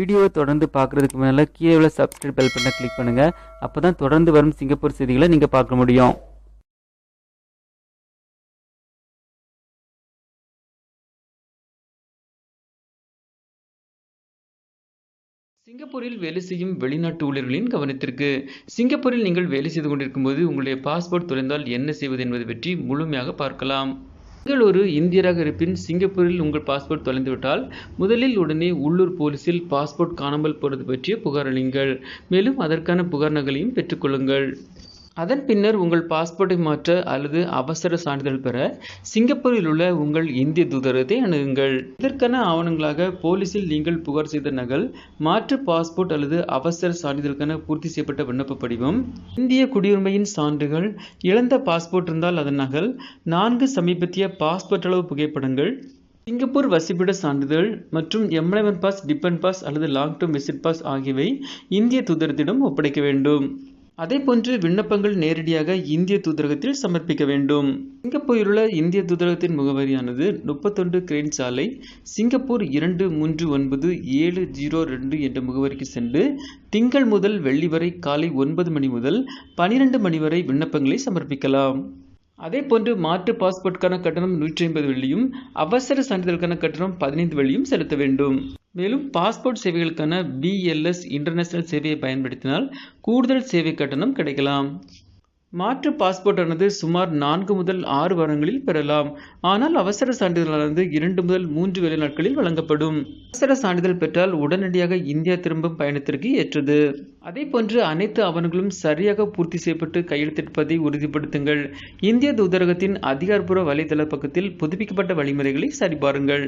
வீடியோவை தொடர்ந்து பார்க்குறதுக்கு மேலே கீழே உள்ள சப்ஸ்கிரைப் பெல் பட்டனை கிளிக் பண்ணுங்கள். அப்போ தான் தொடர்ந்து வரும் சிங்கப்பூர் செய்திகளை நீங்கள் பார்க்க முடியும். சிங்கப்பூரில் வேலை செய்யும் வெளிநாட்டு ஊழியர்களின் கவனத்திற்கு. சிங்கப்பூரில் நீங்கள் வேலை செய்து கொண்டிருக்கும் போது உங்களுடைய பாஸ்போர்ட் தொலைந்தால் என்ன செய்வது என்பது பற்றி முழுமையாக பார்க்கலாம். நீங்கள் ஒரு இந்தியராக இருப்பின் சிங்கப்பூரில் உங்கள் பாஸ்போர்ட் தொலைந்துவிட்டால் முதலில் உடனே உள்ளூர் போலீசில் பாஸ்போர்ட் காணாமல் போவது பற்றிய புகார் அளியுங்கள். மேலும் அதற்கான புகார் நகலையும் பெற்றுக்கொள்ளுங்கள். அதன் பின்னர் உங்கள் பாஸ்போர்ட்டை மாற்ற அல்லது அவசர சான்றிதழ் பெற சிங்கப்பூரில் உள்ள உங்கள் இந்திய தூதரகத்தை அணுகுங்கள். இதற்கான ஆவணங்களாக போலீசில் நீங்கள் புகார் செய்த நகல், மாற்று பாஸ்போர்ட் அல்லது அவசர சான்றிதழுக்கான பூர்த்தி செய்யப்பட்ட விண்ணப்ப படிவம், இந்திய குடியுரிமையின் சான்றுகள், இழந்த பாஸ்போர்ட் இருந்தால் அதன் நகல், 4 சமீபத்திய பாஸ்போர்ட் அளவு புகைப்படங்கள், சிங்கப்பூர் வசிப்பிட சான்றிதழ் மற்றும் எம்ப்ளாய்மெண்ட் பாஸ், டிபெண்ட் பாஸ் அல்லது லாங் டேர்ம் விசிட் பாஸ் ஆகியவை இந்திய தூதரகத்திடம் ஒப்படைக்க வேண்டும். அதேபோன்று விண்ணப்பங்கள் நேரடியாக இந்திய தூதரகத்தில் சமர்ப்பிக்க வேண்டும். சிங்கப்பூரில் உள்ள இந்திய தூதரகத்தின் முகவரியானது 31 கிரேன் சாலை, சிங்கப்பூர் 239702 என்ற முகவரிக்கு சென்று திங்கள் முதல் வெள்ளி வரை காலை 9 மணி முதல் 12 மணி வரை விண்ணப்பங்களை சமர்ப்பிக்கலாம். அதேபோன்று மாற்று பாஸ்போர்ட்டுக்கான கட்டணம் 150 வெள்ளியும் அவசர சான்றிதழுக்கான கட்டணம் 15 வெள்ளியும் செலுத்த வேண்டும். மேலும் பாஸ்போர்ட் சேவைகளுக்கான BLS இன்டர்நேஷனல் சேவையை பயன்படுத்தினால் கூடுதல் சேவை கட்டணம் கிடைக்கலாம். மாற்று பாஸ்போர்ட்டானது சுமார் 4 முதல் 6 வாரங்களில் பெறலாம். ஆனால் அவசர சான்றிதழானது 2 முதல் 3 வேலை நாட்களில் வழங்கப்படும். அவசர சான்றிதழ் பெற்றால் உடனடியாக இந்தியா திரும்பும் பயணத்திற்கு ஏற்றது. அதேபோன்று அனைத்து ஆவணங்களும் சரியாக பூர்த்தி செய்யப்பட்டு கையெழுத்திடுவதை உறுதிப்படுத்துங்கள். இந்திய தூதரகத்தின் அதிகாரப்பூர்வ வலைதள பக்கத்தில் புதுப்பிக்கப்பட்ட வழிமுறைகளை சரிபாருங்கள்.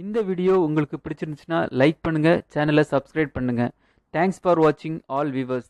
இந்த வீடியோ உங்களுக்கு பிடிச்சிருந்துச்சுன்னா லைக் பண்ணுங்கள், சேனலை சப்ஸ்கிரைப் பண்ணுங்கள். தேங்க்ஸ் ஃபார் வாட்சிங் ஆல் வியூவர்ஸ்.